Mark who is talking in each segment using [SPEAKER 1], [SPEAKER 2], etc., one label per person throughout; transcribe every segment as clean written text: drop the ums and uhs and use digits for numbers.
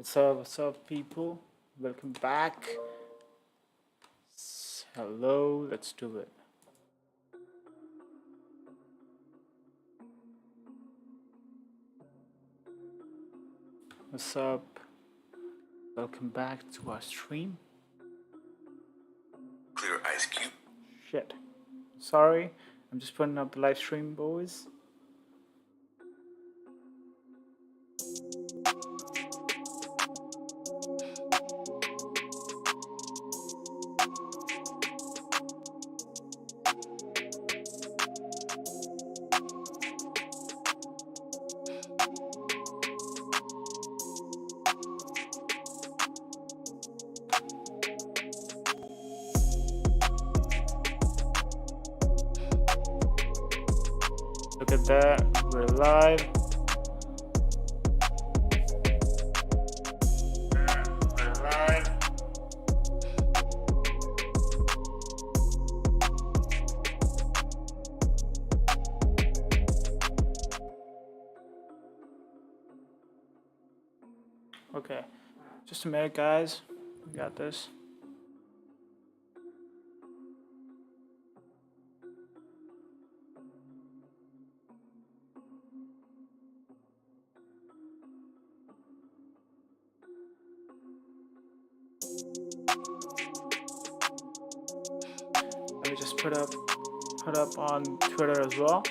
[SPEAKER 1] What's up, people? Welcome back. Hello, let's do it. What's up? Welcome back to our stream.
[SPEAKER 2] Clear ice cube.
[SPEAKER 1] Shit. Sorry, I'm just putting up the live stream, boys. Look at that, we're live. We're live. Okay, just a minute, guys. We got this. Let me just put up on Twitter as well.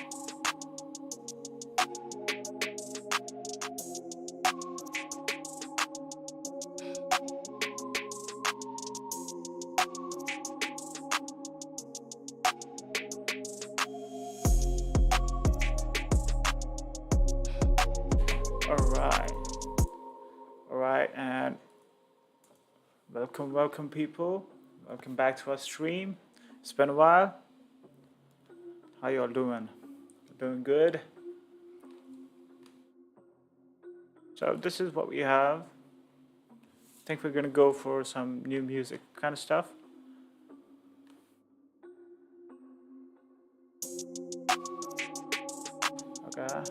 [SPEAKER 1] Alright, and welcome people. Welcome back to our stream. It's been a while. How y'all doing? Doing good? So this is what we have. I think we're gonna go for some new music kind of stuff. Okay.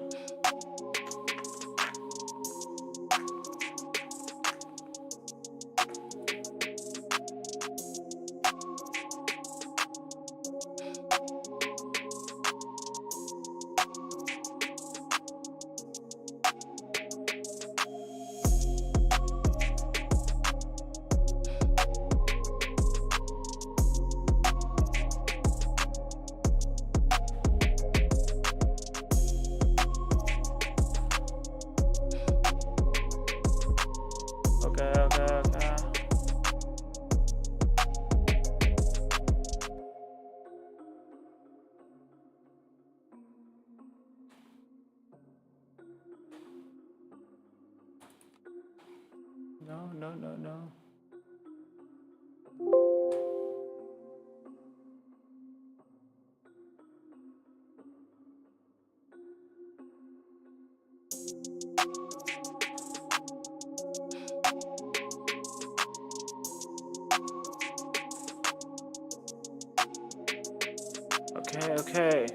[SPEAKER 1] Okay. No. Okay.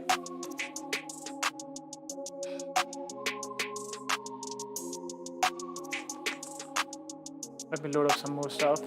[SPEAKER 1] Let me load up some more stuff.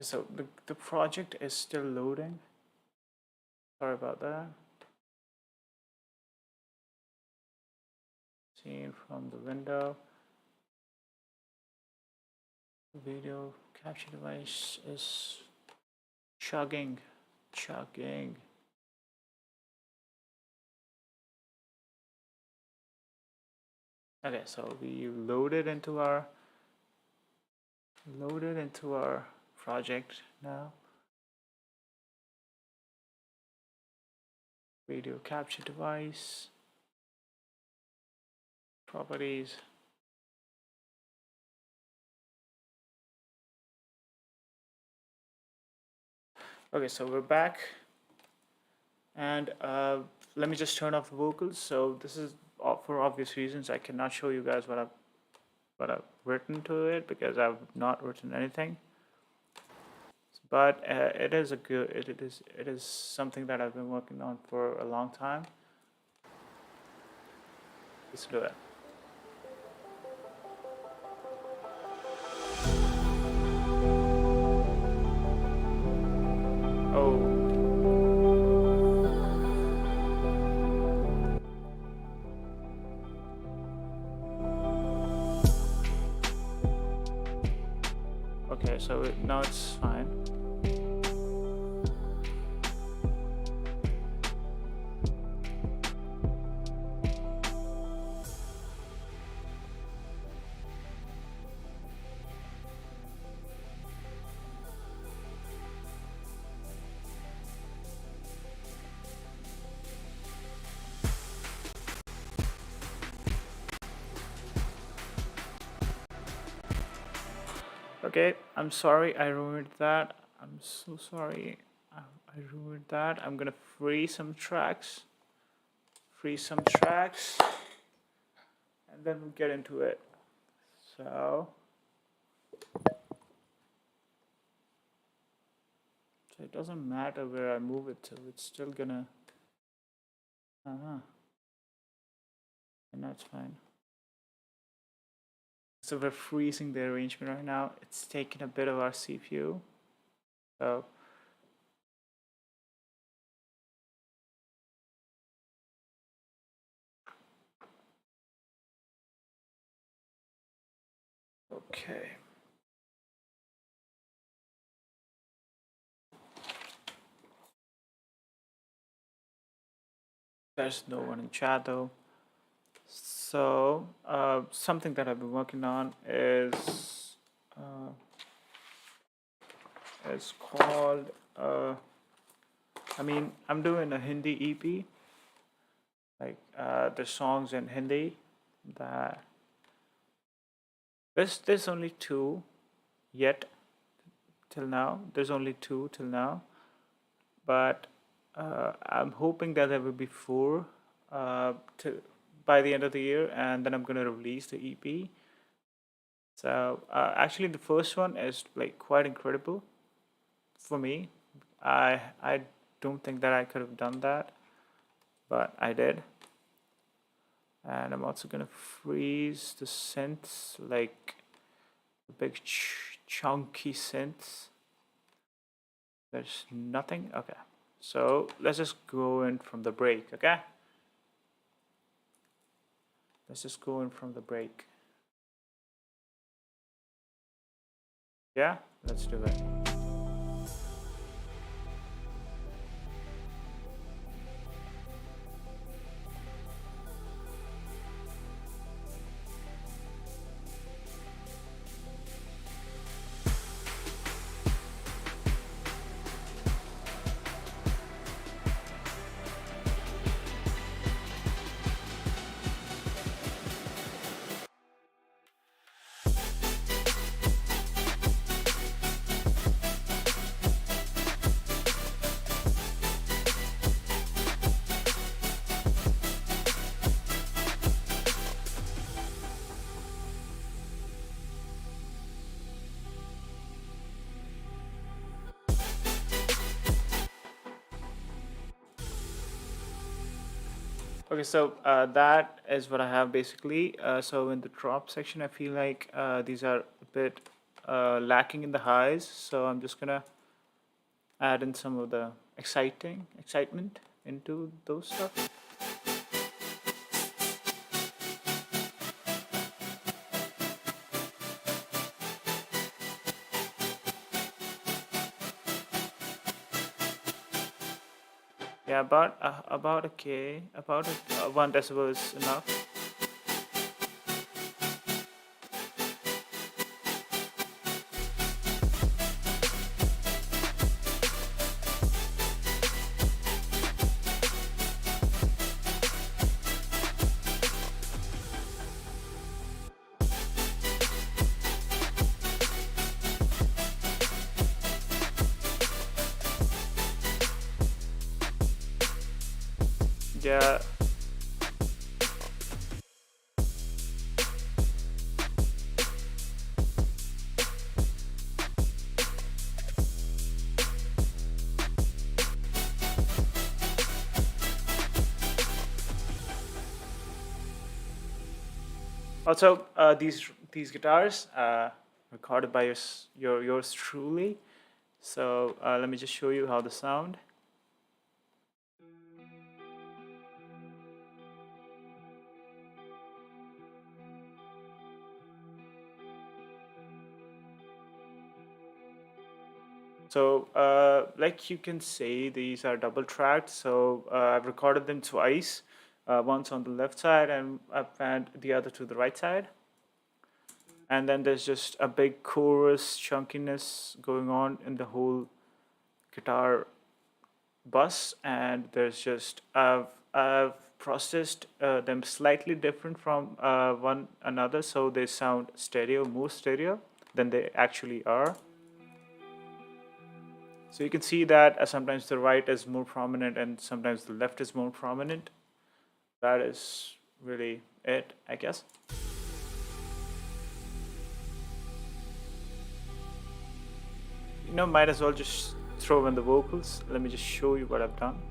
[SPEAKER 1] So the project is still loading. Sorry about that. Seen from the window. Video capture device is chugging. Okay, so we loaded into our project now. Video capture device, properties. Okay, so we're back, and let me just turn off the vocals. So this is for obvious reasons. I cannot show you guys what I've written to it because I've not written anything. But it is something that I've been working on for a long time. Let's do it. Oh. Okay, so now it's fine. Okay, I'm sorry I ruined that. I'm so sorry. I ruined that. I'm gonna freeze some tracks. And then we'll get into it. So it doesn't matter where I move it to, it's still gonna and that's fine. So we're freezing the arrangement right now. It's taking a bit of our CPU. So okay. There's no one in chat though. So something that I've been working on is called I mean, I'm doing a Hindi EP, like the songs in Hindi. That there's only two yet till now. There's only two till now, but I'm hoping that there will be four by the end of the year, and then I'm gonna release the EP. So actually, the first one is like quite incredible for me. I don't think that I could have done that, but I did. And I'm also gonna freeze the synths, like the big chunky synths. There's nothing. Okay, so let's just go in from the break. Okay, let's just go in from the break. Yeah, let's do it. Okay, so that is what I have basically. So in the drop section, I feel like these are a bit lacking in the highs, so I'm just gonna add in some of the excitement into those stuff. Yeah, about a K, about 1 decibel is enough. Yeah. Also, these guitars recorded by yours truly. So let me just show you how they sound. So like you can say, these are double tracked. So I've recorded them twice, once on the left side and the other to the right side. And then there's just a big chorus chunkiness going on in the whole guitar bus, and there's just I've processed them slightly different from one another, so they sound more stereo than they actually are. So you can see that sometimes the right is more prominent and sometimes the left is more prominent. That is really it, I guess. Might as well just throw in the vocals. Let me just show you what I've done.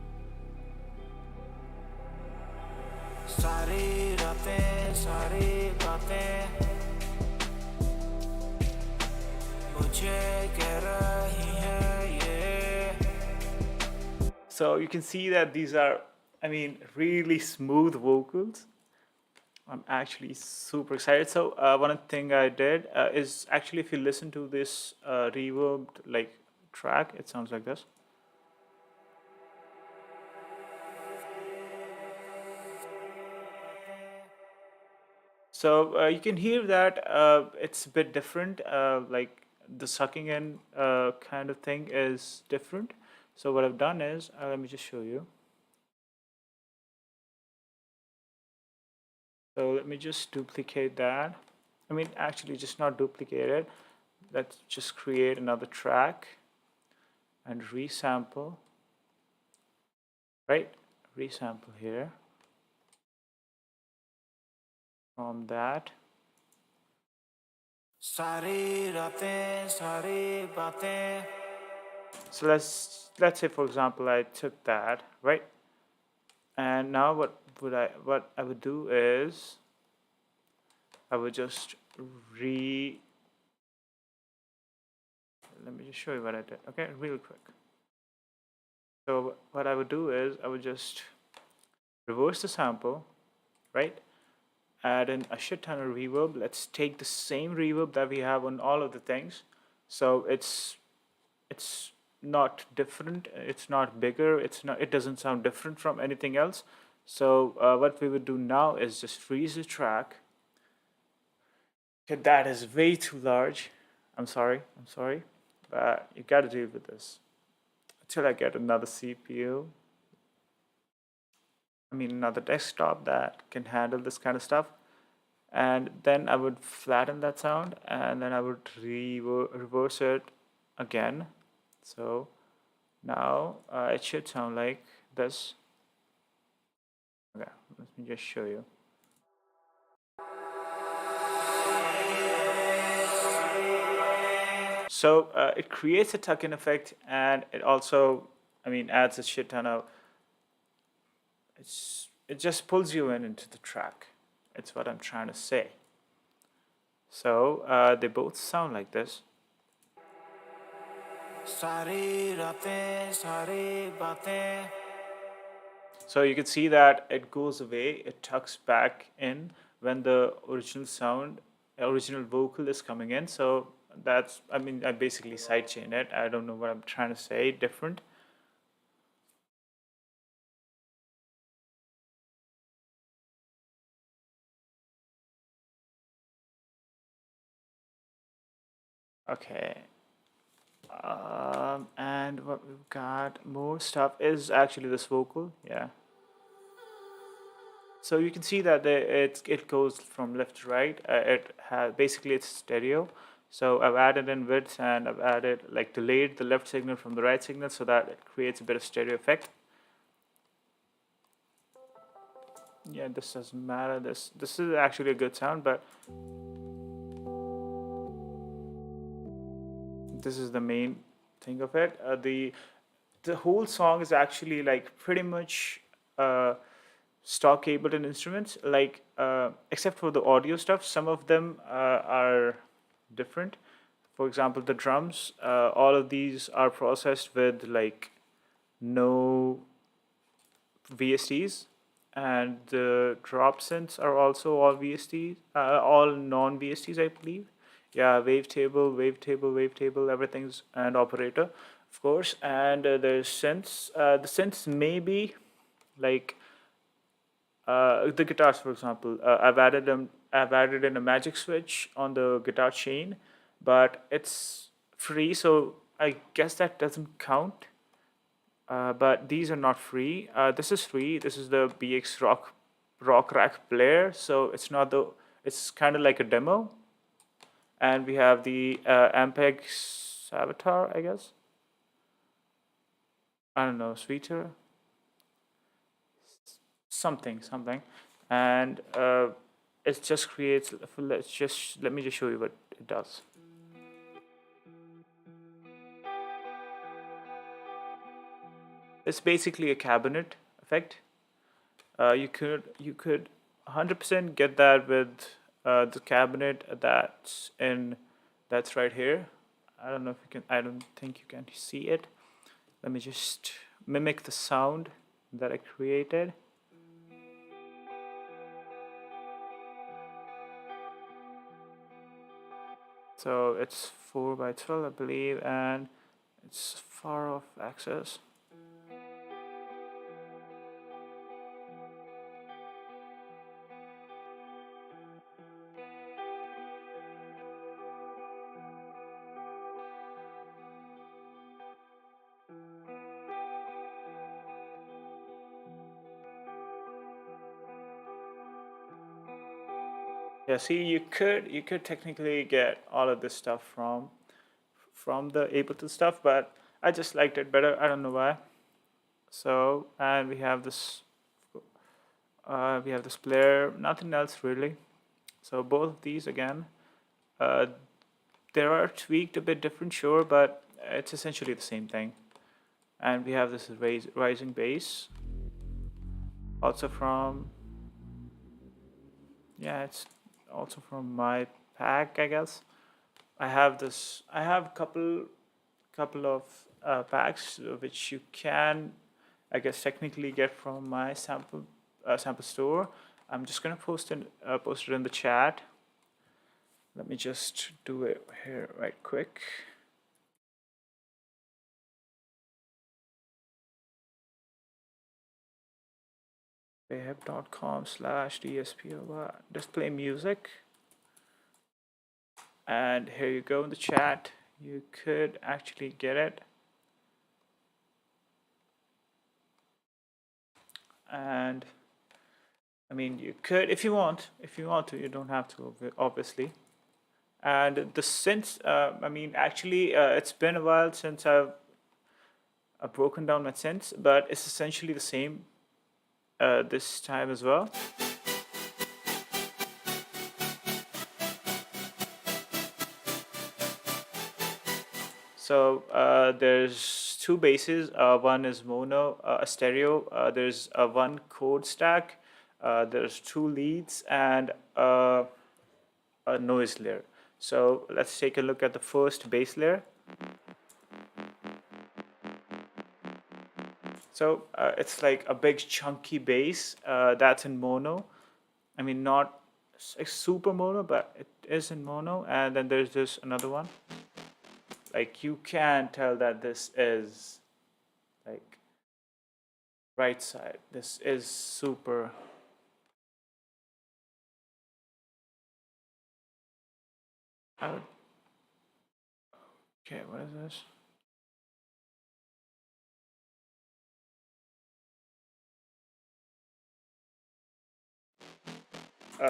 [SPEAKER 1] So you can see that these are, really smooth vocals. I'm actually super excited. So one thing I did is actually, if you listen to this reverbed track, it sounds like this. So you can hear that it's a bit different. Like the sucking in kind of thing is different. So what I've done is, let me just show you. So let me just duplicate that. Actually, just not duplicate it. Let's just create another track and resample. Right? Resample here. From that. So let's say, for example, I took that, right? And now what I would do is I would just let me just show you what I did. Okay, real quick. So what I would do is I would just reverse the sample, right? Add in a shit ton of reverb. Let's take the same reverb that we have on all of the things. So it's not different, it's not bigger, it doesn't sound different from anything else. So what we would do now is just freeze the track. Okay, that is way too large. I'm sorry, but you gotta deal with this until I get another CPU. Another desktop that can handle this kind of stuff. And then I would flatten that sound, and then I would reverse it again. So now it should sound like this. Okay, let me just show you. So it creates a tuck-in effect, and it also, adds a shit ton of. It just pulls you into the track. It's what I'm trying to say. So they both sound like this. So you can see that it goes away, it tucks back in when the original vocal is coming in. So that's, I mean, I basically sidechain it. I don't know what I'm trying to say different. Okay. And what we've got more stuff is actually this vocal. Yeah. So you can see that it goes from left to right. It has basically it's stereo. So I've added in width and I've added like delayed the left signal from the right signal so that it creates a bit of stereo effect. Yeah, this doesn't matter. This is actually a good sound, but this is the main thing of it. The whole song is actually like pretty much stock Ableton instruments, like except for the audio stuff. Some of them are different. For example, the drums, all of these are processed with like no VSTs, and the drop synths are also all VSTs, all non VSTs, I believe. Yeah, wavetable, wavetable, wavetable, everything's and operator, of course. And there's synths. The synths may be like the guitars, for example. I've added in a magic switch on the guitar chain, but it's free, so I guess that doesn't count. But these are not free. This is free. This is the BX Rock Rack player. So it's not the. It's kind of like a demo. And we have the Ampeg Avatar, I guess. I don't know, sweeter, something, and it just creates. Let me just show you what it does. It's basically a cabinet effect. You could 100% get that with the cabinet that's right here. I don't know if you can. I don't think you can see it. Let me just mimic the sound that I created. So it's 4 by 12, I believe, and it's far off access. Yeah, see, you could technically get all of this stuff from the Ableton stuff, but I just liked it better. I don't know why. So, and we have this player, nothing else really. So both of these again, uh, they are tweaked a bit different, sure, but it's essentially the same thing. And we have this rising bass, also from, yeah, it's also from my pack, I guess. I have a couple of packs which you can, I guess, technically get from my sample store. I'm just gonna post it in the chat. Let me just do it here right quick. Behab.com/DSP display music. And here you go in the chat. You could actually get it. And I mean, you could if you want. If you want to, you don't have to, obviously. And the synths, I mean, actually, it's been a while since I've broken down my synths, but it's essentially the same this time as well. So there's two basses. One is mono, a stereo. There's a one chord stack. There's two leads and a noise layer. So let's take a look at the first bass layer. So it's like a big chunky bass that's in mono. I mean, not super mono, but it is in mono. And then there's this another one. Like you can tell that this is like right side. This is super. Okay, what is this?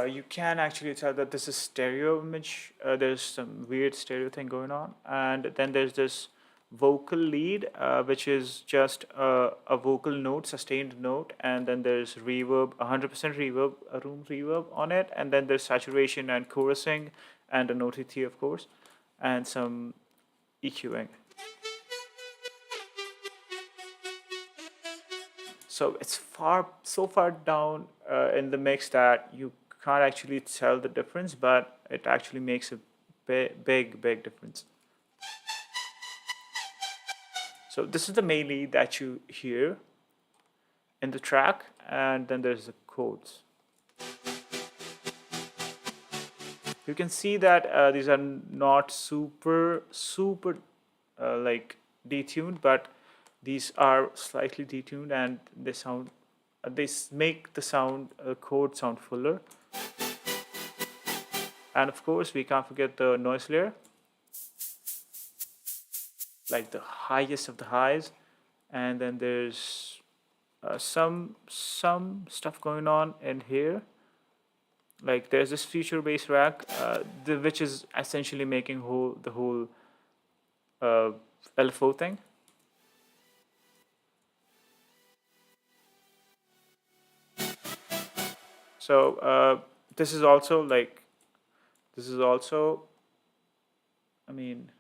[SPEAKER 1] You can actually tell that this is stereo image. There's some weird stereo thing going on, and then there's this vocal lead, which is just a vocal note, sustained note, and then there's reverb, 100% reverb, a room reverb on it, and then there's saturation and chorusing, and an OTT, of course, and some EQing. So it's so far down in the mix that you can't actually tell the difference, but it actually makes a big difference. So this is the main lead that you hear in the track, and then there's the chords. You can see that these are not super like detuned, but these are slightly detuned, and they sound make the sound chord sound fuller. And of course, we can't forget the noise layer, like the highest of the highs. And then there's some stuff going on in here. Like there's this future bass rack, which is essentially making the whole LFO thing. So this is also like, I mean,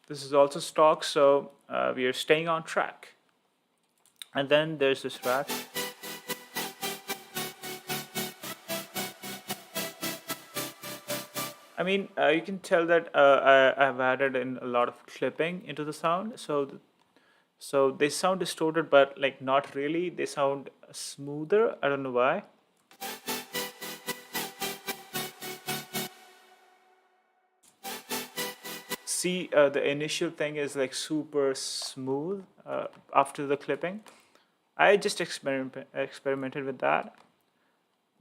[SPEAKER 1] this is also stock, so we are staying on track. And then there's this rack. I mean, you can tell that I've added in a lot of clipping into the sound, so they sound distorted, but like not really. They sound smoother. I don't know why. See, the initial thing is like super smooth after the clipping. I just experimented with that.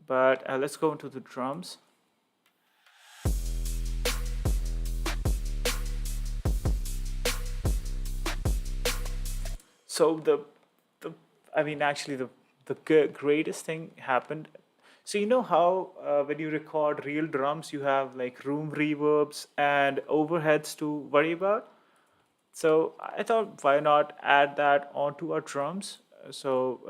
[SPEAKER 1] But let's go into the drums. So I mean, actually, the greatest thing happened. So you know how when you record real drums, you have like room reverbs and overheads to worry about. So I thought, why not add that onto our drums? So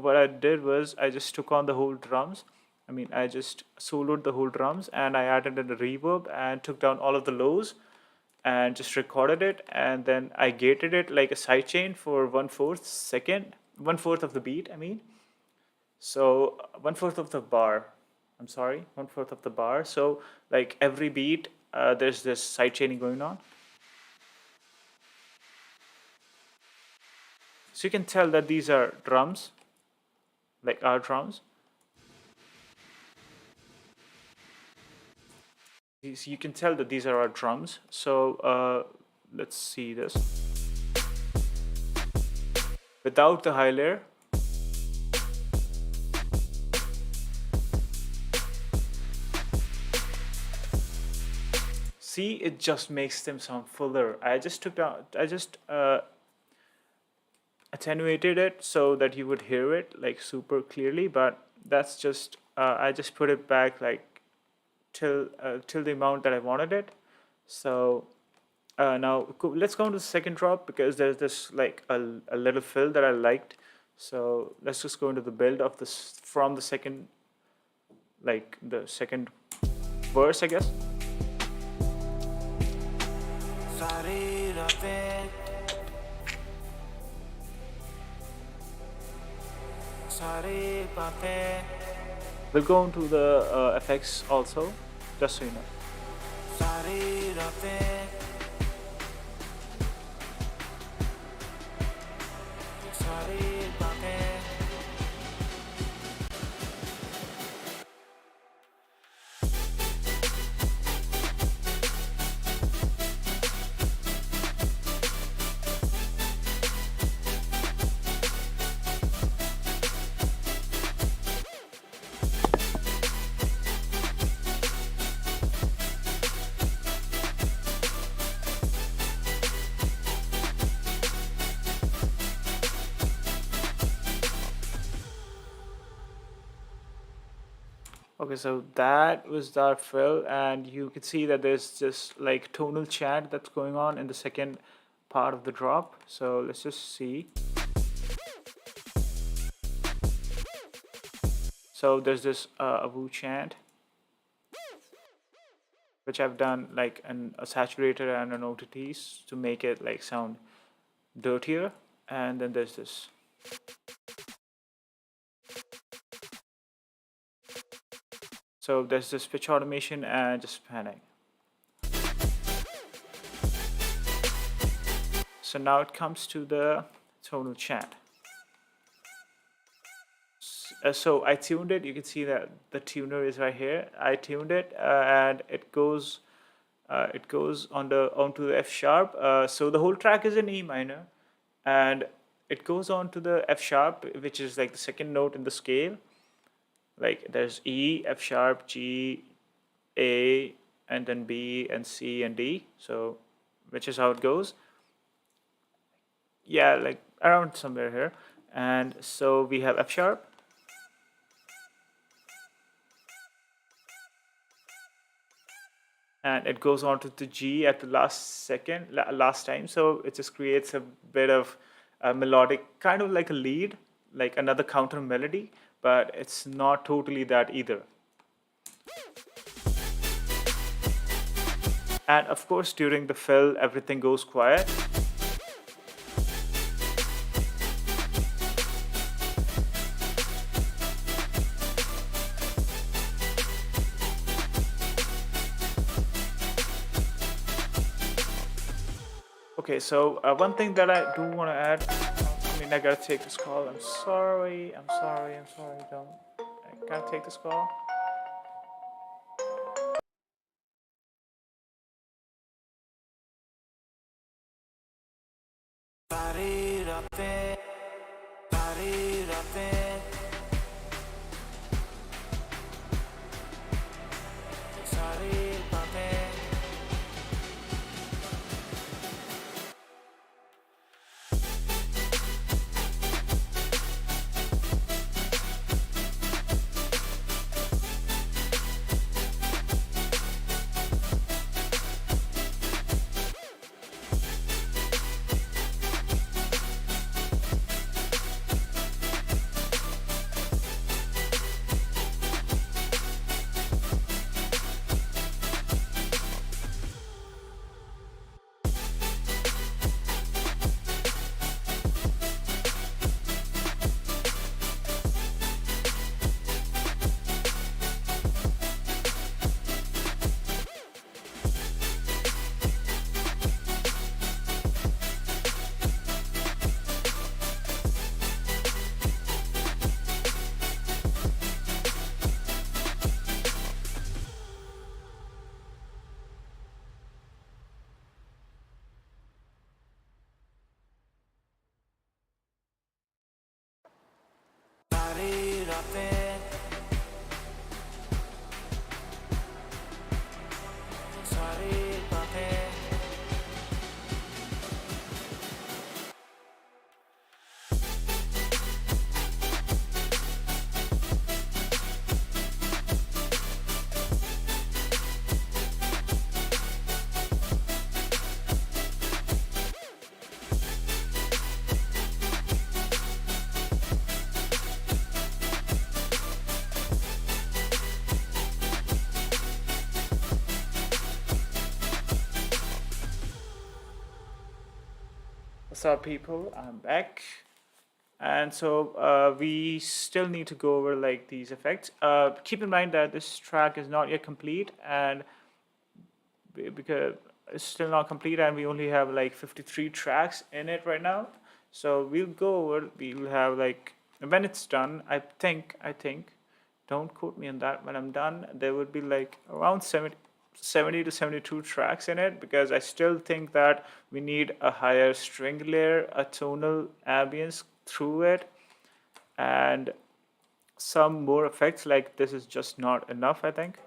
[SPEAKER 1] what I did was I just took on the whole drums. I mean, I just soloed the whole drums, and I added in the reverb and took down all of the lows and just recorded it, and then I gated it like a sidechain for 1/4 second, 1/4 of the beat. I mean, so 1/4 of the bar. I'm sorry, 1/4 of the bar. So like every beat, there's this sidechaining going on. So you can tell that these are drums, like our drums. You can tell that these are our drums. So let's see this. Without the high layer. See, it just makes them sound fuller. I just attenuated it so that you would hear it like super clearly, but that's just I just put it back like till the amount that I wanted it. So now let's go into the second drop, because there's this like a little fill that I liked. So let's just go into the build of this from the second, like the second verse, I guess. सारी बातें We'll go into the effects also, just so you know. Okay, so that was our fill, and you can see that there's just like tonal chant that's going on in the second part of the drop. So let's just see. So there's this a woo chant, which I've done like a saturator and an OTTs to make it like sound dirtier, and then there's this. So there's this pitch automation and just panning. So now it comes to the tonal chant. So I tuned it. You can see that the tuner is right here. I tuned it, and it goes onto the F sharp. So the whole track is in E minor, and it goes on to the F sharp, which is like the second note in the scale. Like there's E, F sharp, G, A, and then B and C and D. So which is how it goes. Yeah, like around somewhere here. And so we have F sharp. And it goes on to the G at the last time. So it just creates a bit of a melodic, kind of like a lead, like another counter melody, but it's not totally that either. And of course, during the fill, everything goes quiet. Okay, so one thing that I do want to add, I mean, I gotta take this call. I'm sorry. Don't. I gotta take this call. What's up, people? I'm back, And so we still need to go over like these effects. Keep in mind that this track is not yet complete, and because it's still not complete, and we only have like 53 tracks in it right now. So we'll go over. We'll have like when it's done. I think. Don't quote me on that. When I'm done, there would be like around 70 to 72 tracks in it, because I still think that we need a higher string layer, a tonal ambience through it, and some more effects. Like this is just not enough, I think.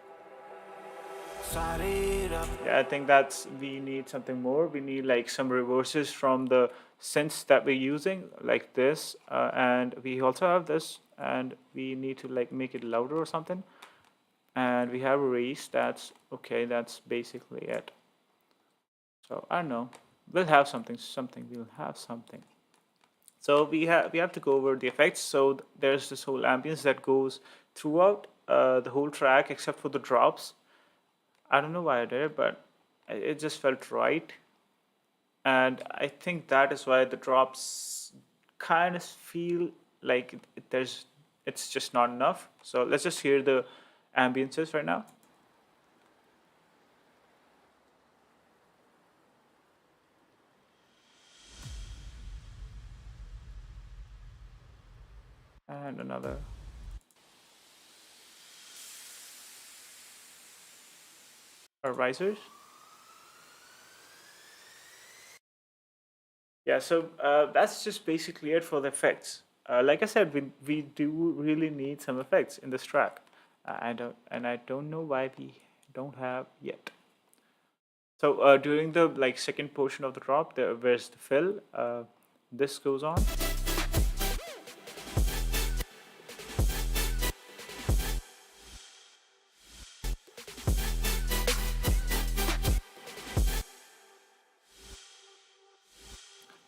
[SPEAKER 1] Yeah, I think that's we need something more. We need like some reverses from the synths that we're using, like this, and we also have this, and we need to like make it louder or something. And we have a race. That's okay. That's basically it. So I don't know. We'll have something. We'll have something. So we have to go over the effects. So there's this whole ambience that goes throughout the whole track except for the drops. I don't know why I did it, but it just felt right. And I think that is why the drops kind of feel like it's just not enough. So let's just hear the ambiences right now. And another. Risers. Yeah, so that's just basically it for the effects. Like I said, we do really need some effects in this track. I don't know why we don't have yet. So during the like second portion of the drop, where's the fill? This goes on.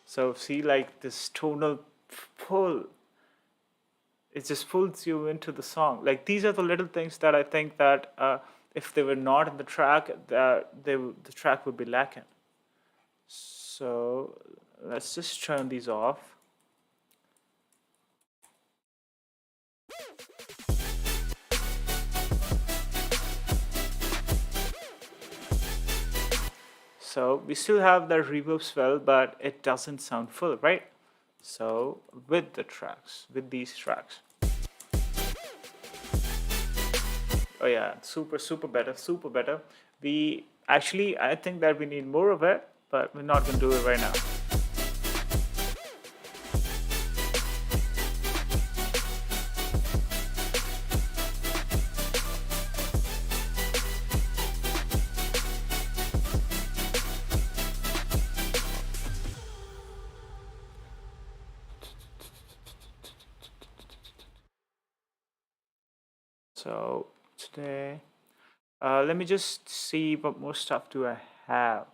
[SPEAKER 1] So see, like this tonal pull, it just pulls you into the song. Like these are the little things that I think that if they were not in the track, the track would be lacking. So let's just turn these off. So we still have the reverb swell, but it doesn't sound full, right? So with these tracks. Oh yeah, super better. We actually, I think that we need more of it, but we're not gonna do it right now. So today, let me just see what more stuff do I have.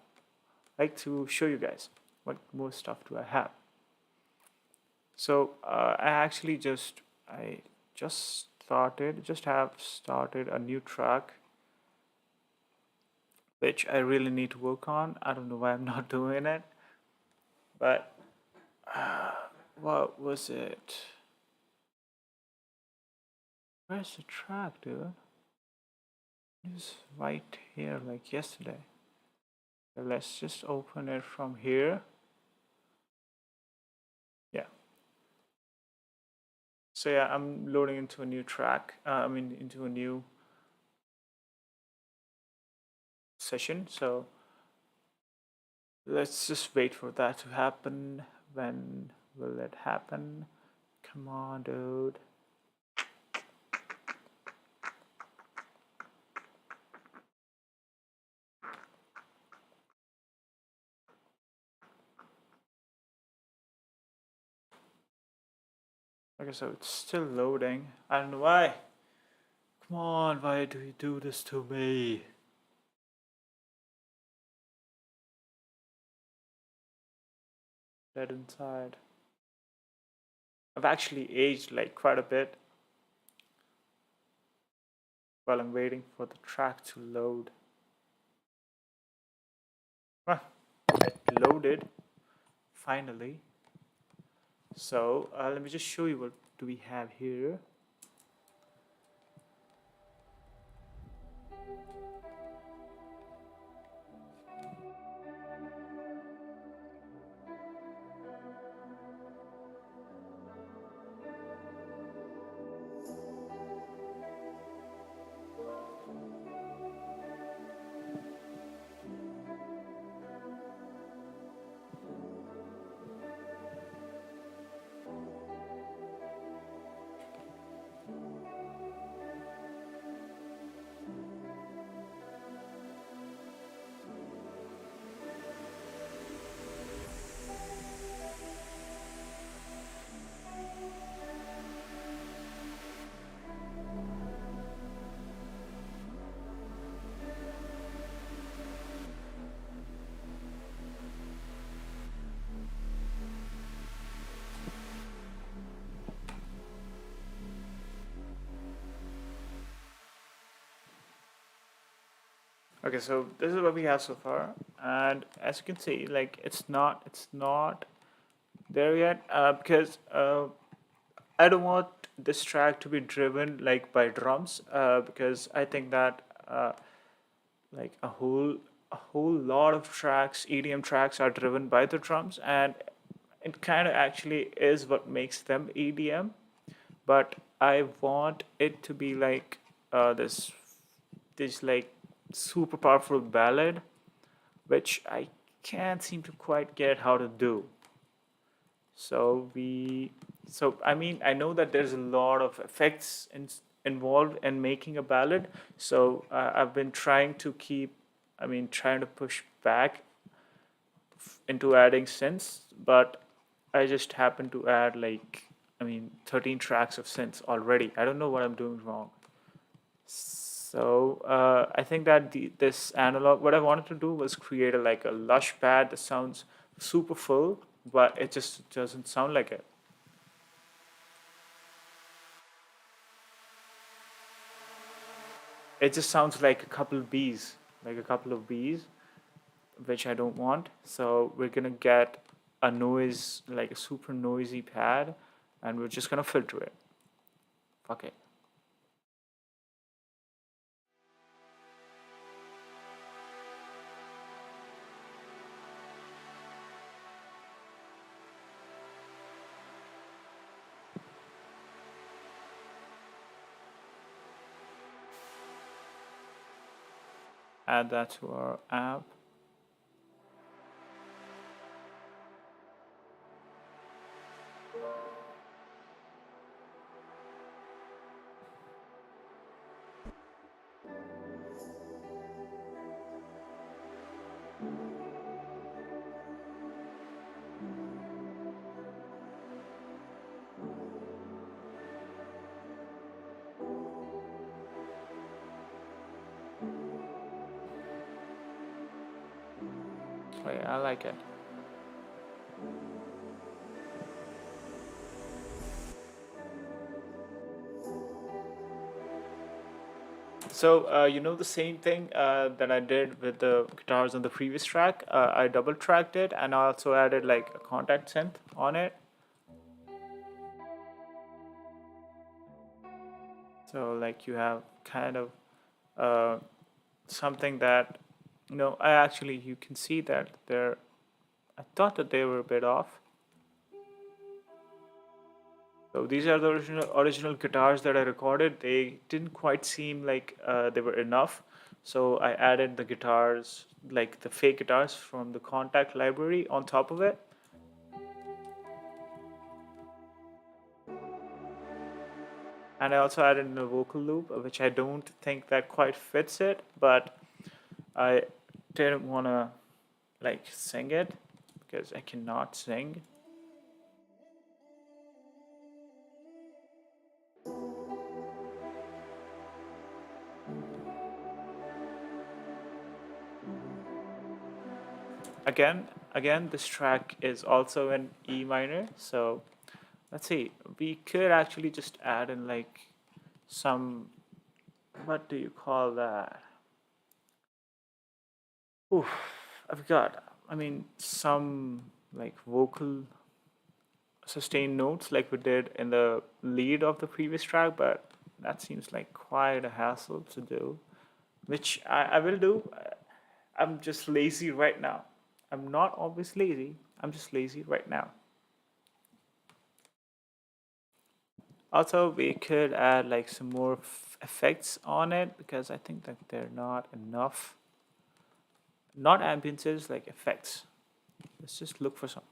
[SPEAKER 1] I'd like to show you guys what more stuff do I have. So I just have started a new track, which I really need to work on. I don't know why I'm not doing it, but what was it? Where's the track, dude? It's right here, like yesterday. So let's just open it from here. Yeah. So yeah, I'm loading into a new track. Into a new session. So let's just wait for that to happen. When will it happen? Come on, dude. Okay, so it's still loading. I don't know why. Come on, why do you do this to me? Dead inside. I've actually aged like quite a bit while I'm waiting for the track to load. It loaded finally. So let me just show you what do we have here. Okay, so this is what we have so far, and as you can see, like it's not there yet because I don't want this track to be driven like by drums because I think that like a whole lot of tracks, EDM tracks, are driven by the drums, and it kind of actually is what makes them EDM. But I want it to be like this like super powerful ballad, which I can't seem to quite get how to do. So I mean, I know that there's a lot of effects involved in making a ballad. So I've been trying to trying to push back into adding synths, but I just happen to add 13 tracks of synths already. I don't know what I'm doing wrong. So I think that this analog, what I wanted to do was create a lush pad that sounds super full, but it just doesn't sound like it. It just sounds like a couple of bees, like a couple of bees, which I don't want. So we're gonna get a noise, like a super noisy pad, and we're just gonna filter it. Fuck it. Add that to our app. Oh, yeah, I like it. So you know the same thing that I did with the guitars on the previous track. I double tracked it and I also added like a contact synth on it. So like you have kind of uh, something that I actually you can see that they're. I thought that they were a bit off. So these are the original guitars that I recorded. They didn't quite seem like they were enough. So I added the guitars, like the fake guitars from the Contact library on top of it. And I also added in a vocal loop, which I don't think that quite fits it, but I didn't want to like sing it because I cannot sing. Again, this track is also in E minor, so let's see. We could actually just add in like some, what do you call that? Oof, I forgot. I mean, some like vocal sustained notes like we did in the lead of the previous track, but that seems like quite a hassle to do, which I will do. I'm just lazy right now. I'm not always lazy, I'm just lazy right now. Also, we could add like some more effects on it because I think that they're not enough. Not ambiances, like effects. Let's just look for some.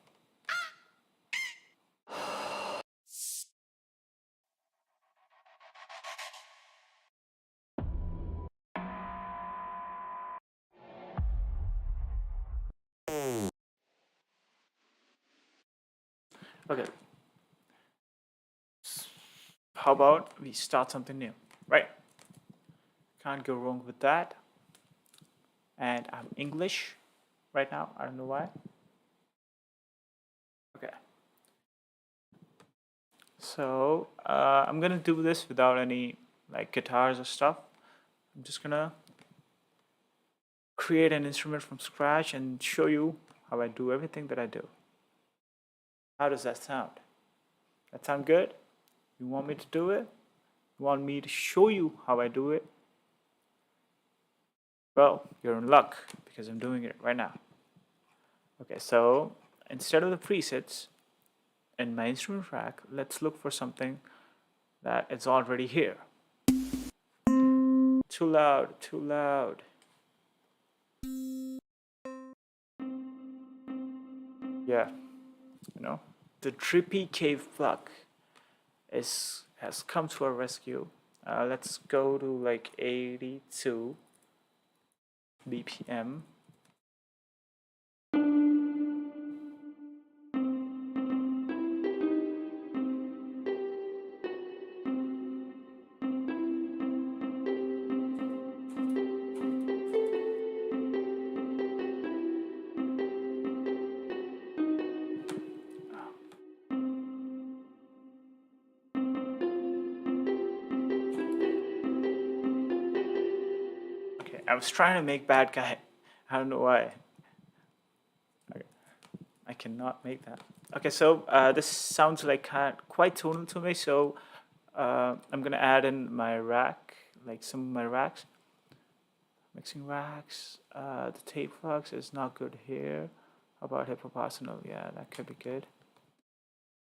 [SPEAKER 1] Okay, how about we start something new, right? Can't go wrong with that. And I'm English right now. I don't know why. Okay. So I'm gonna do this without any like guitars or stuff. I'm just gonna create an instrument from scratch and show you how I do everything that I do. How does that sound? That sound good? You want me to do it? You want me to show you how I do it? Well, you're in luck because I'm doing it right now. Okay, so instead of the presets in my instrument rack, let's look for something that is already here. Too loud, too loud. Yeah, you know, the drippy cave plug has come to our rescue. Let's go to like 82 BPM. Okay, I was trying to make bad guy. I don't know why. Okay, I cannot make that. Okay, so this sounds like quite tonal to me. So I'm gonna add in my rack, like some of my racks, mixing racks. The tape flux is not good here. How about hip hop arsenal? Yeah, that could be good.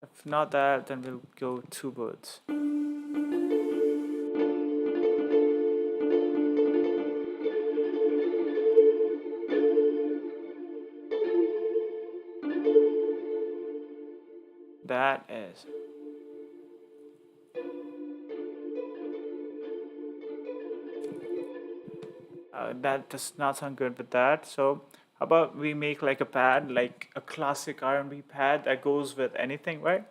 [SPEAKER 1] If not that, then we'll go two birds. That is. That does not sound good with that. So how about we make like a pad, like a classic R&B pad that goes with anything, right?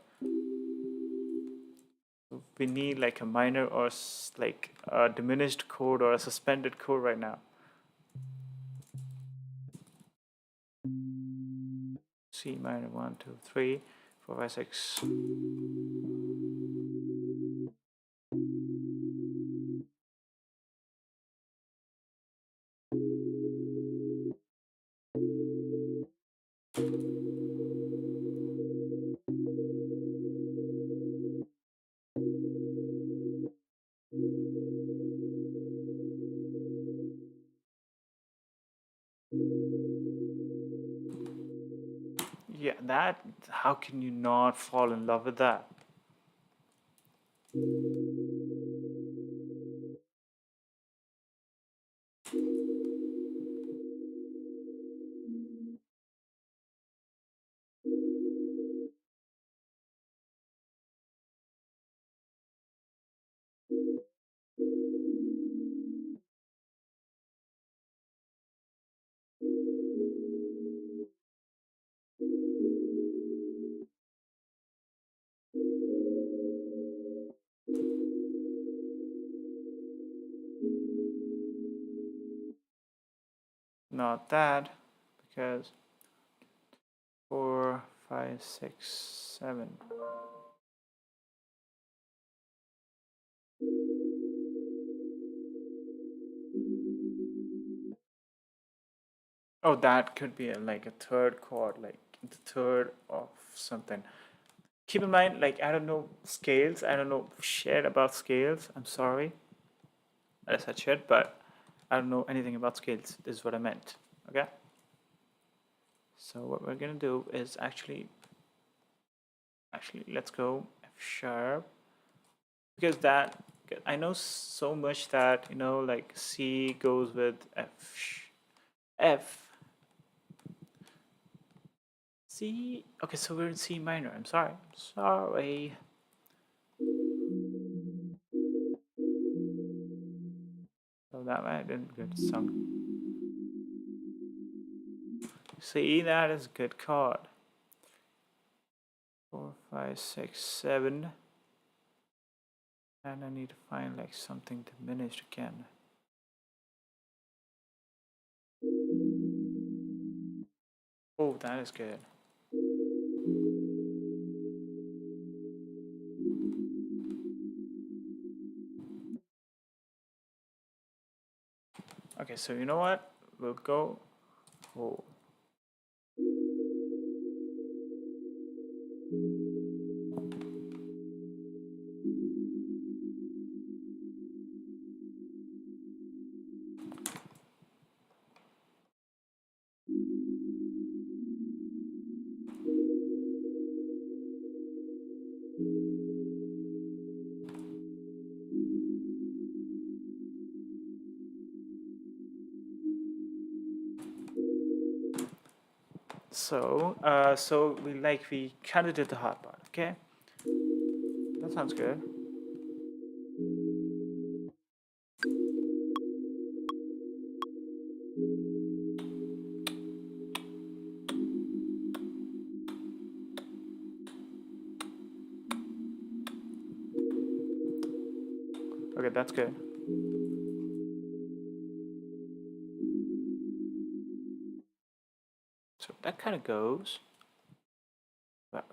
[SPEAKER 1] We need like a minor or like a diminished chord or a suspended chord right now. C minor, 1, 2, 3, 4, 5, 6. Yeah, that, how can you not fall in love with that? Not that, because 4, 5, 6, 7. Oh, that could be like a third chord, like the third of something. Keep in mind, like, I don't know scales. I don't know shit about scales. I'm sorry. I said shit, but I don't know anything about scales. This is what I meant. Okay. So what we're gonna do is actually let's go F sharp, because that I know so much that like C goes with F C. Okay, so we're in C minor. I'm sorry. Sorry. So that I didn't get the song. See, that is a good chord. 4, 5, 6, 7. And I need to find like something diminished again. Oh, that is good. Okay, so you know what? We'll go. Oh. So we kind of did the hard part. Okay, that sounds good. Okay, that's good. So that kind of goes,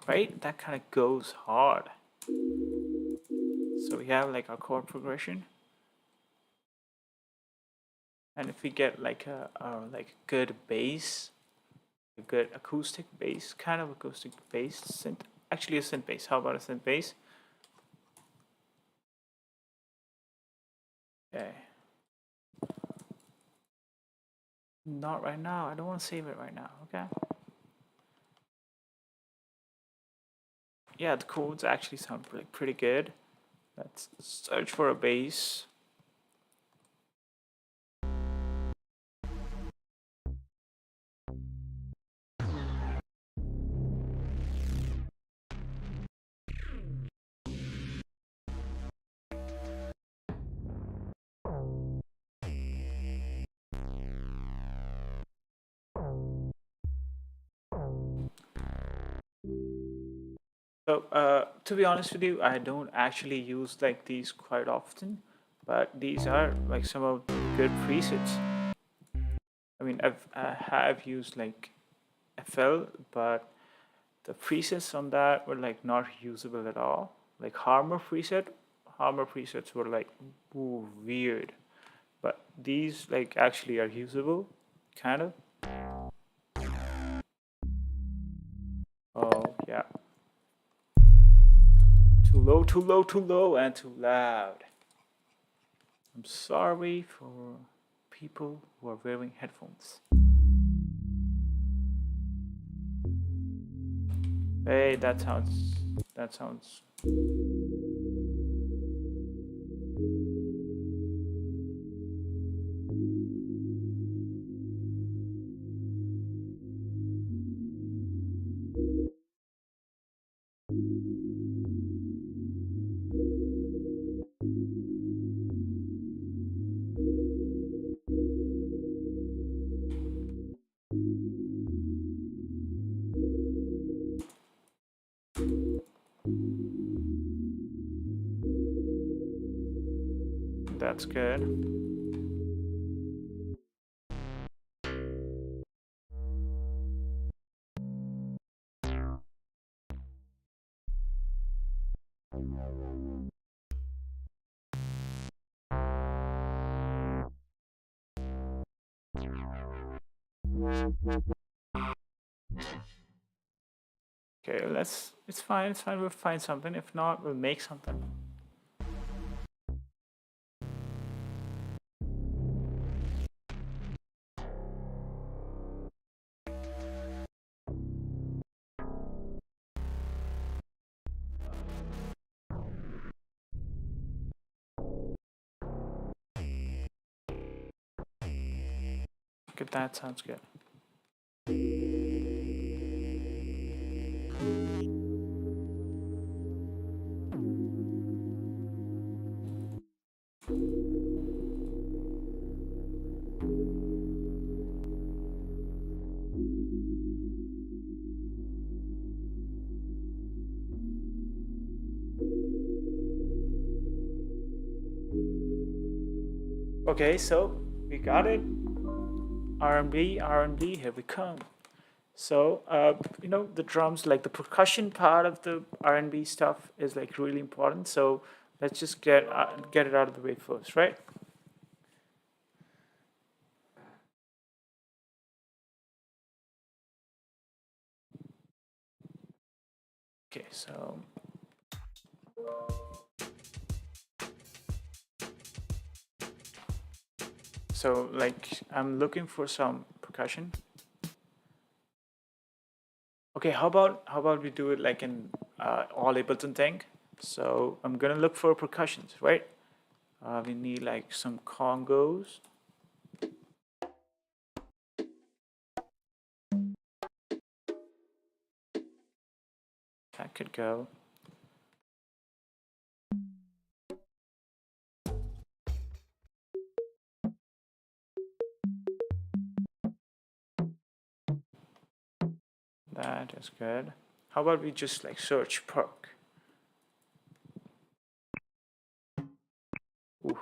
[SPEAKER 1] right? That kind of goes hard. So we have like our chord progression, and if we get like a good bass, a good acoustic bass, kind of acoustic bass, synth, actually a synth bass. How about a synth bass? Okay. Not right now. I don't want to save it right now. Okay. Yeah, the chords actually sound pretty good. Let's search for a bass. So, to be honest with you, I don't actually use like these quite often, but these are like some of the good presets. I mean, I have used like FL, but the presets on that were like not usable at all. Like Harmer presets were like weird, but these like actually are usable, kind of. Oh yeah, too low, too low, too low, and too loud. I'm sorry for people who are wearing headphones. Hey, that sounds. That's good. Okay, it's fine, we'll find something. If not, we'll make something. Okay, that sounds good. Okay, so we got it. R&B, R&B, here we come. So, you know, the drums, like the percussion part of the R&B stuff is like really important. So let's just get it out of the way first, right? Okay, so like I'm looking for some percussion. Okay, how about we do it like in all Ableton thing? So I'm gonna look for percussions, right? We need like some congos. That could go. That is good. How about we just like search perk? Ooh.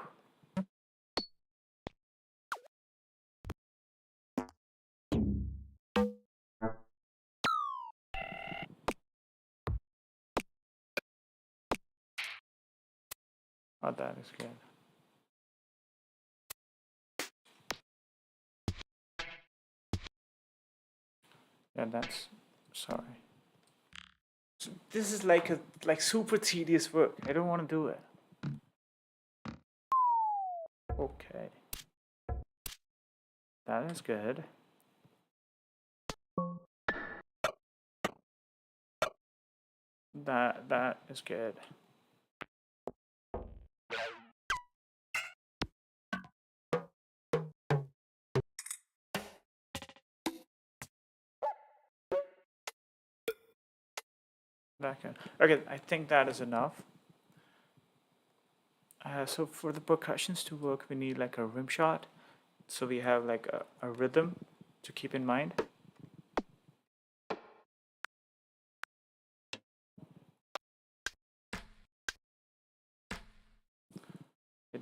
[SPEAKER 1] Oh, that is good. Yeah, that's sorry. So this is like a super tedious work. I don't want to do it. Okay, that is good. That is good. That can, okay, I think that is enough. So for the percussions to work, we need like a rim shot. So we have like a rhythm to keep in mind.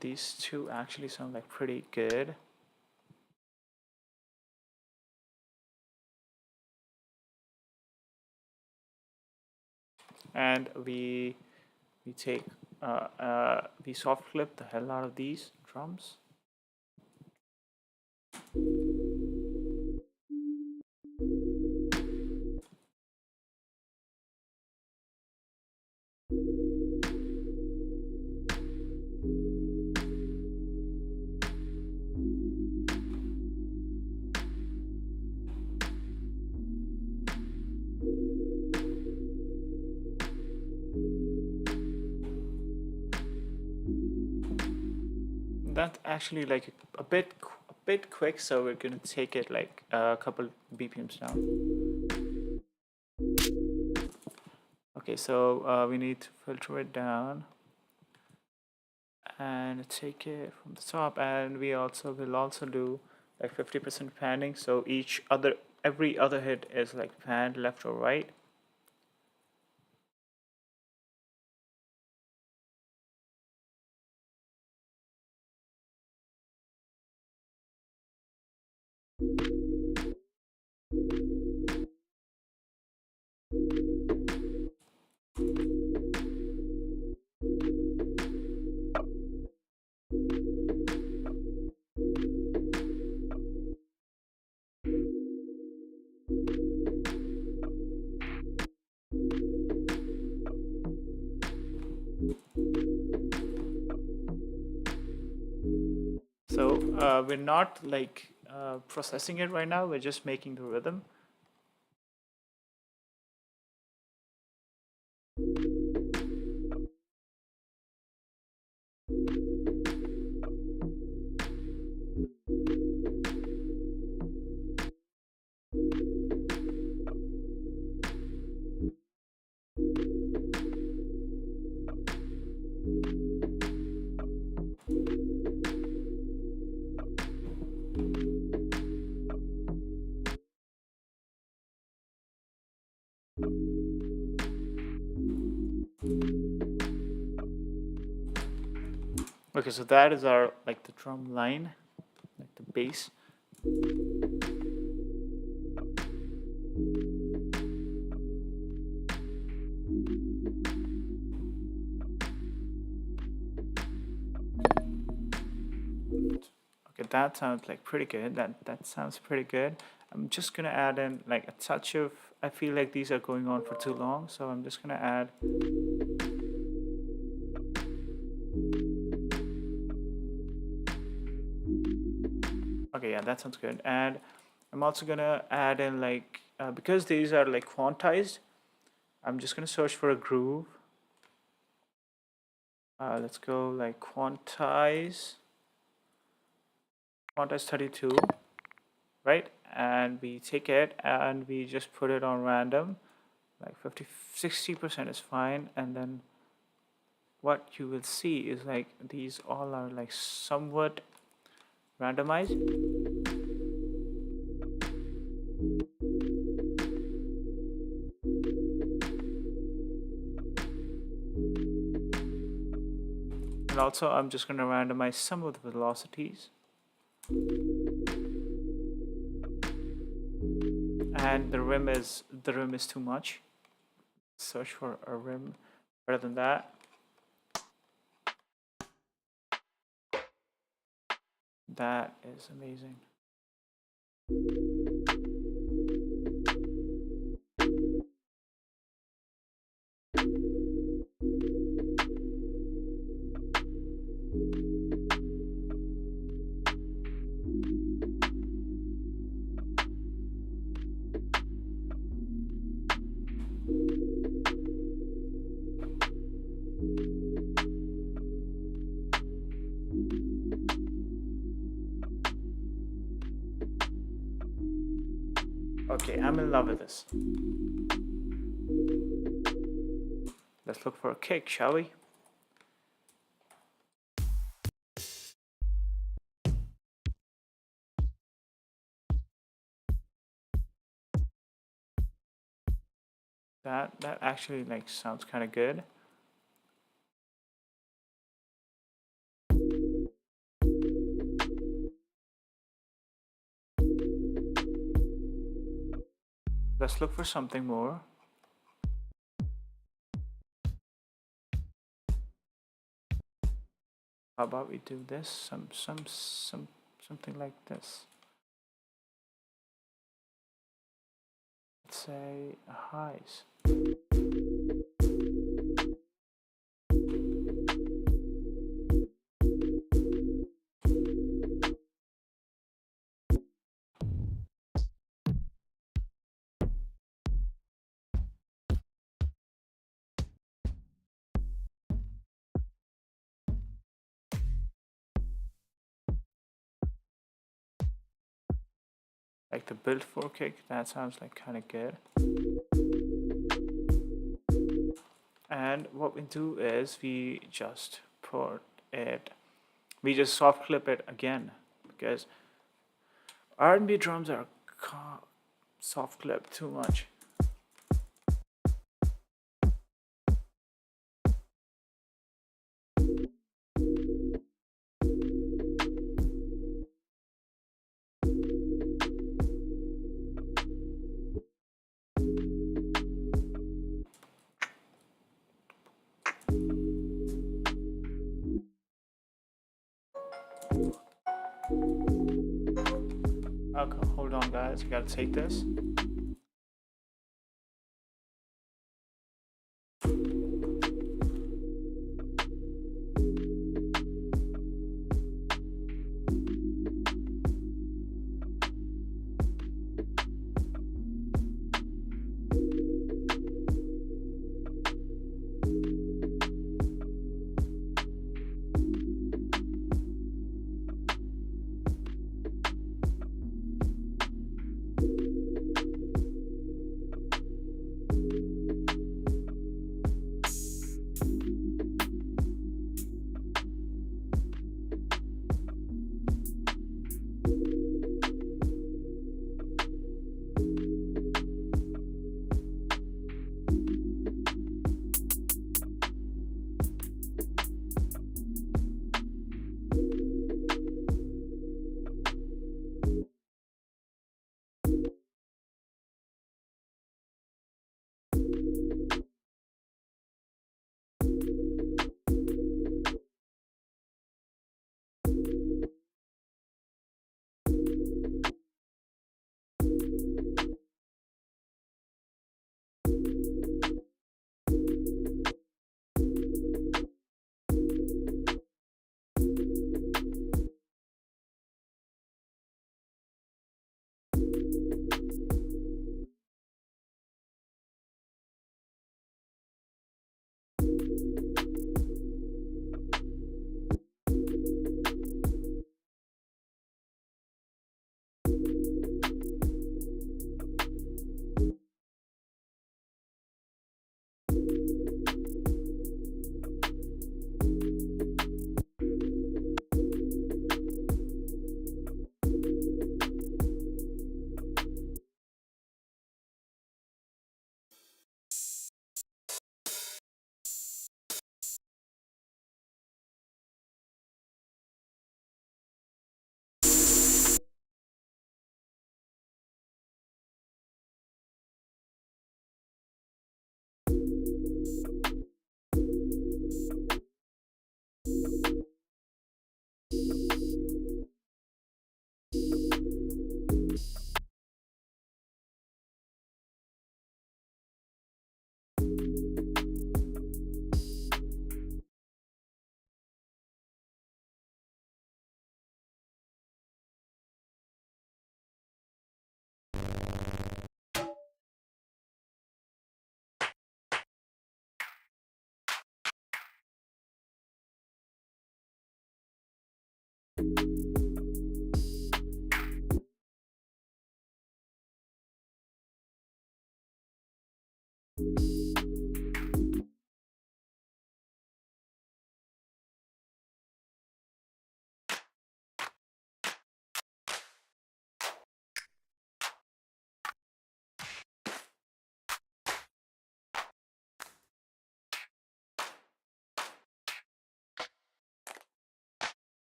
[SPEAKER 1] These two actually sound like pretty good. And we take we soft clip the hell out of these drums. That's actually like a bit quick, so we're gonna take it like a couple BPMs down. Okay, so we need to filter it down and take it from the top, and we also will also do like 50% panning, so every other hit is like panned left or right. we're not like processing it right now. We're just making the rhythm. Okay, so that is our like the drum line, like the bass. Okay, that sounds like pretty good. That sounds pretty good. I'm just gonna add in like a touch of. I feel like these are going on for too long, so I'm just gonna add. Okay, yeah, that sounds good. And I'm also gonna add in like because these are like quantized. I'm just gonna search for a groove. Let's go like quantize 32, right? And we take it and we just put it on random, like 60% is fine. And then what you will see is like these all are like somewhat randomized. And also I'm just going to randomize some of the velocities. And the rim is too much. Search for a rim better than that. That is amazing. Okay, I'm in love with this. Let's look for a kick, shall we? That actually like sounds kind of good. Let's look for something more. How about we do this? Something like this. Let's say highs. Like the build for kick, that sounds like kind of good. And what we do is we just put it, we just soft clip it again, because R&B drums are soft clipped too much. Okay, hold on guys, I gotta take this.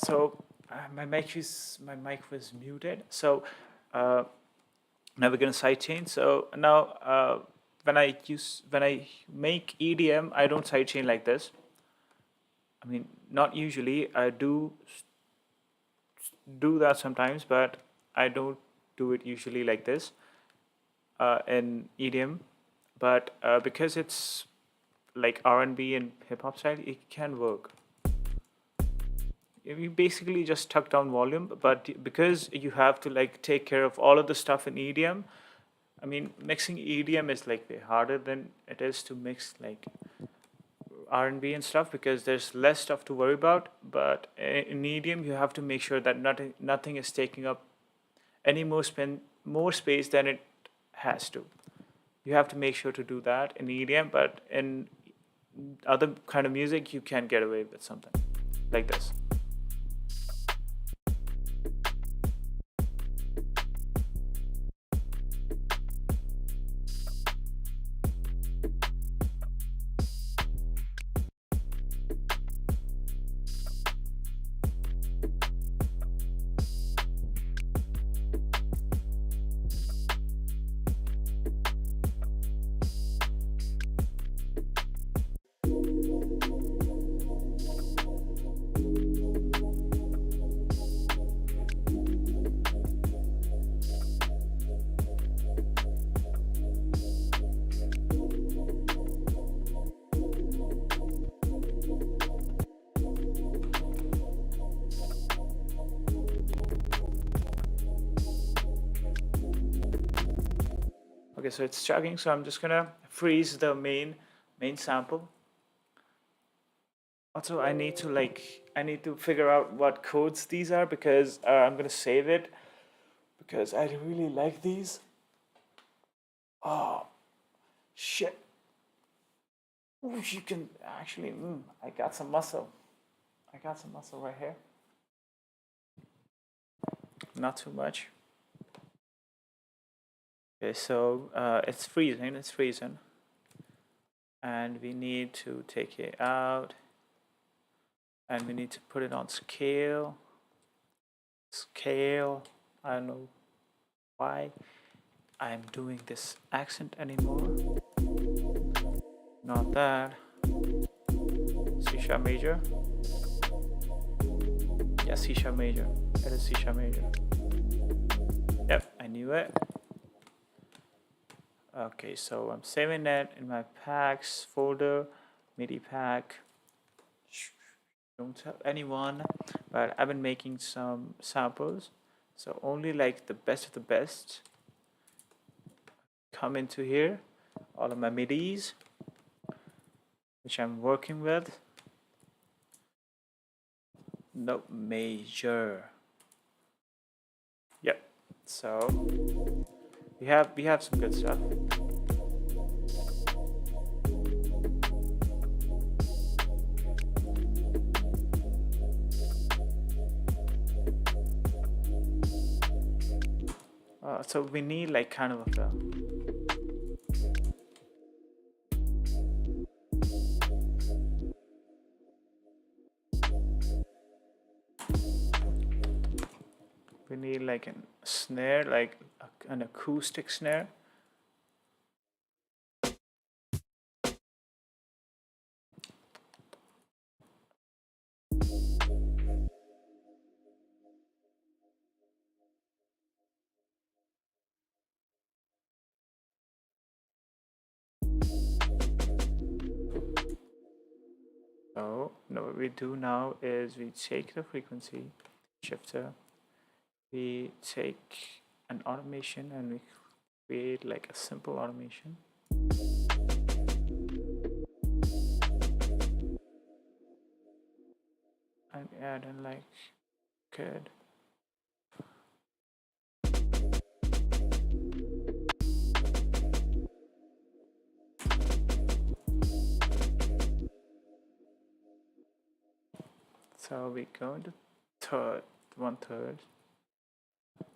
[SPEAKER 1] So my mic was muted. So uh, now we're gonna sidechain. So now when I make EDM, I don't sidechain like this. I mean, not usually. I do that sometimes, but I don't do it usually like this in EDM. But because it's like R&B and hip hop style, it can work. You basically just tuck down volume, but because you have to like take care of all of the stuff in EDM, I mean, mixing EDM is like way harder than it is to mix like R&B and stuff because there's less stuff to worry about. But in EDM, you have to make sure that nothing is taking up any more space than it has to. You have to make sure to do that in EDM, but in other kind of music, you can get away with something like this. Okay, so it's chugging, so I'm just gonna freeze the main sample. Also, I need to figure out what codes these are, because I'm gonna save it because I really like these. Oh shit! Ooh, you can actually. I got some muscle. I got some muscle right here. Not too much. Okay, so it's freezing. It's freezing, and we need to take it out, and we need to put it on scale. Scale. I don't know why I'm doing this accent anymore. Not that. C sharp major. Yeah, C sharp major. It is C sharp major. Yep, I knew it. Okay, so I'm saving it in my packs folder, MIDI pack. Don't tell anyone, but I've been making some samples. So only like the best of the best come into here. All of my MIDIs, which I'm working with. No major. Yep. So we have some good stuff. So we need like kind of a we need like a snare, like an acoustic snare. So what we do now is we take the frequency shifter, we take an automation, and we create like a simple automation. And add in like good. So we go into third, 1/3,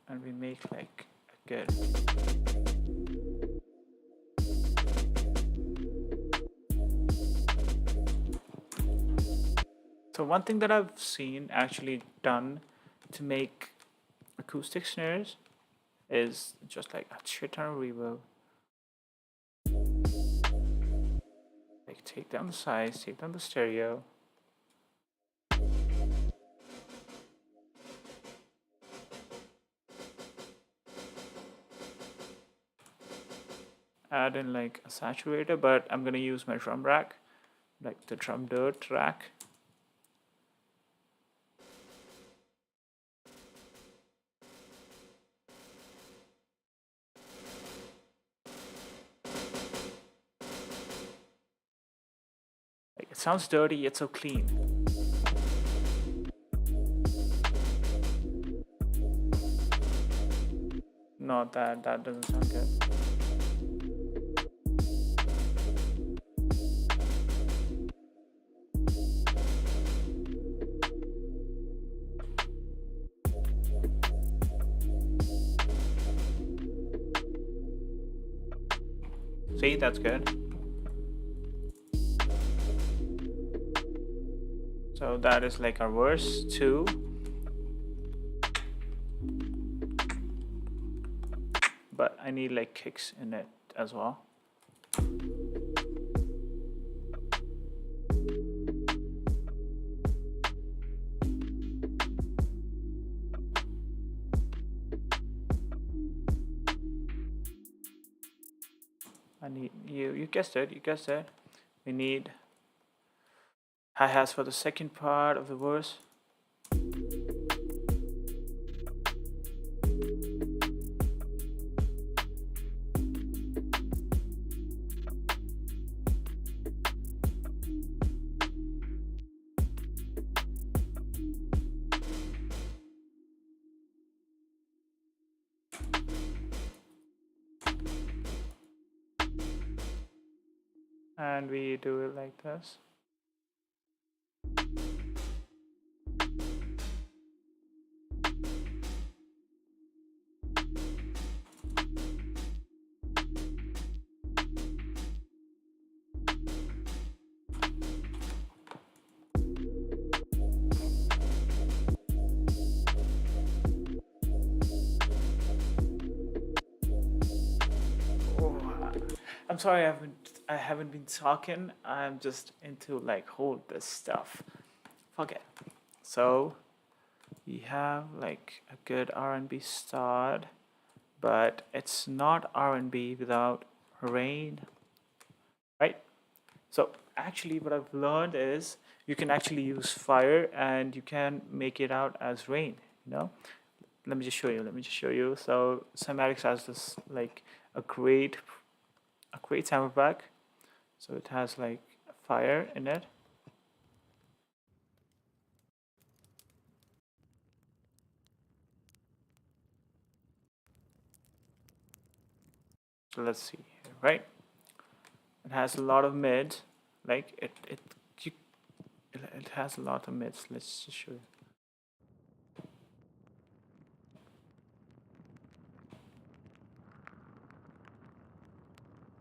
[SPEAKER 1] and we make like a good. So one thing that I've seen actually done to make acoustic snares is just like a shit ton of reverb. Like take down the size, take down the stereo. Add in like a saturator, but I'm gonna use my drum rack, like the drum dirt rack. Like, it sounds dirty, yet so clean. Not that doesn't sound good. See, that's good. So that is like our verse 2. But I need like kicks in it as well. I need you guessed it, we need hi-hats for the second part of the verse. and we do it like this. Oh, I'm sorry, I haven't been talking. I'm just into like hold this stuff. Fuck it. So we have like a good R&B start, but it's not R&B without rain, right? So actually what I've learned is you can actually use fire and you can make it out as rain, you know? Let me just show you. Let me just show you. So Cymatics has this like a great sample pack. So it has like fire in it. So let's see here, right? It has a lot of mids, like it has a lot of mids. Let's just show you.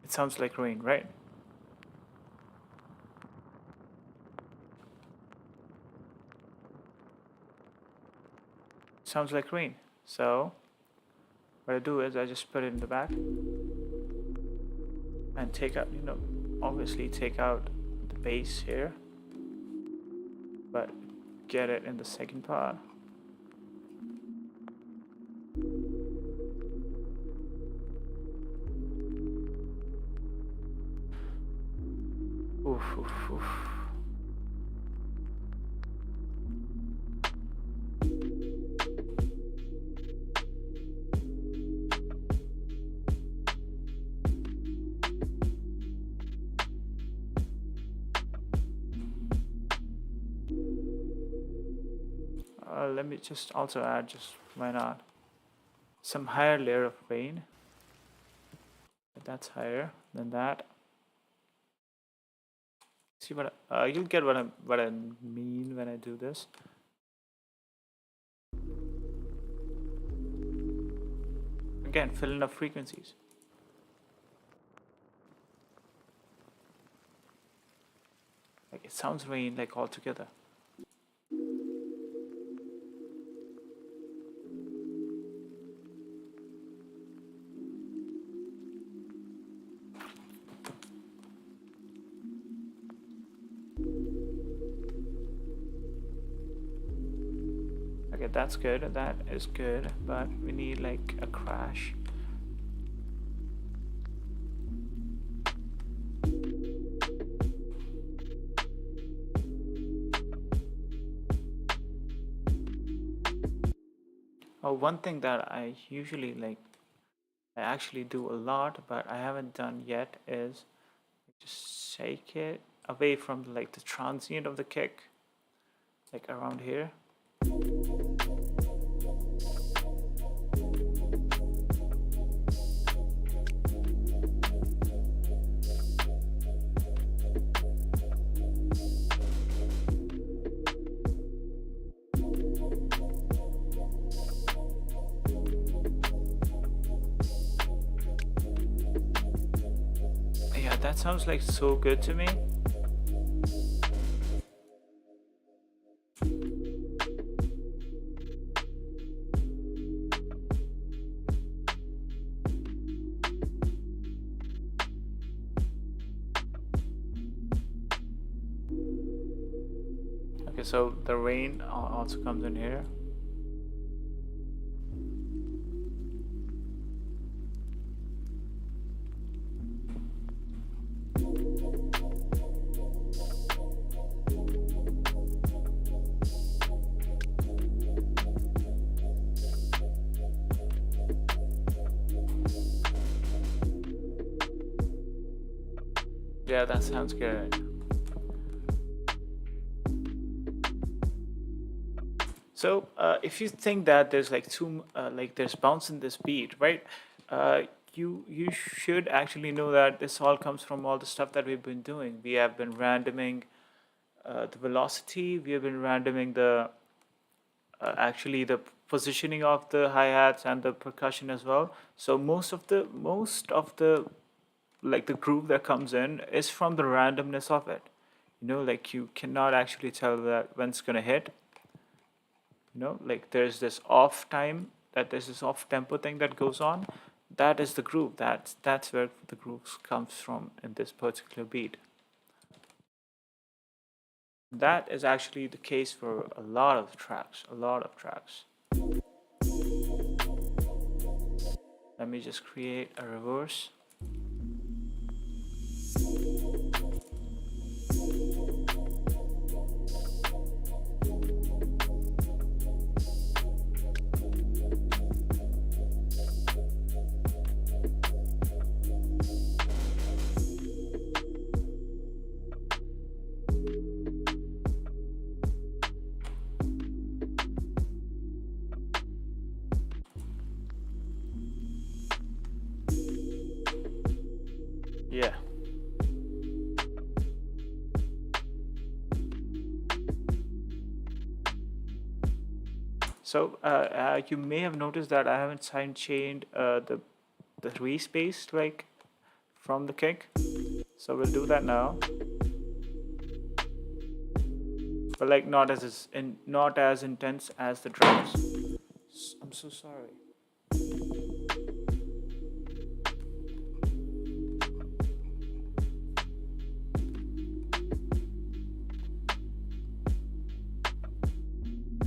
[SPEAKER 1] It sounds like rain, right? Sounds like rain. So what I do is I just put it in the back and take out, obviously take out the bass here, but get it in the second part. Oof, oof, oof. Let me just also add, just why not, some higher layer of rain. That's higher than that. See what you'll get what I mean when I do this. Again, fill enough frequencies. Like it sounds rain like all together. Okay, that's good. That is good, but we need like a crash. One thing that I usually like, I actually do a lot, but I haven't done yet is just shake it away from like the transient of the kick, like around here. Yeah, that sounds like so good to me. Okay, so the rain also comes in here. Yeah, that sounds good. So if you think that there's like there's bounce in this beat, right? you should actually know that this all comes from all the stuff that we've been doing. We have been randoming the velocity. We have been randoming the actually the positioning of the hi-hats and the percussion as well. So most of the like the groove that comes in is from the randomness of it. Like you cannot actually tell that when it's gonna hit. Like there's this off time, that there's this off tempo thing that goes on. That is the groove. That's where the groove comes from in this particular beat. That is actually the case for a lot of tracks. Let me just create a reverse. Yeah. So you may have noticed that I haven't sidechained the re-space like from the kick. So we'll do that now. But like not as intense as the drums. I'm so sorry.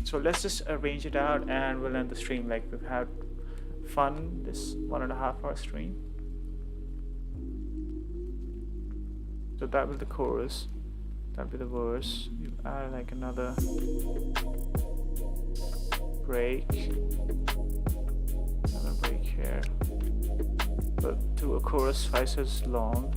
[SPEAKER 1] So let's just arrange it out and we'll end the stream. Like we've had fun this 1.5 hour stream. So that was the chorus. That'll be the verse. We've added like another break. Another break here. But to a chorus twice as long.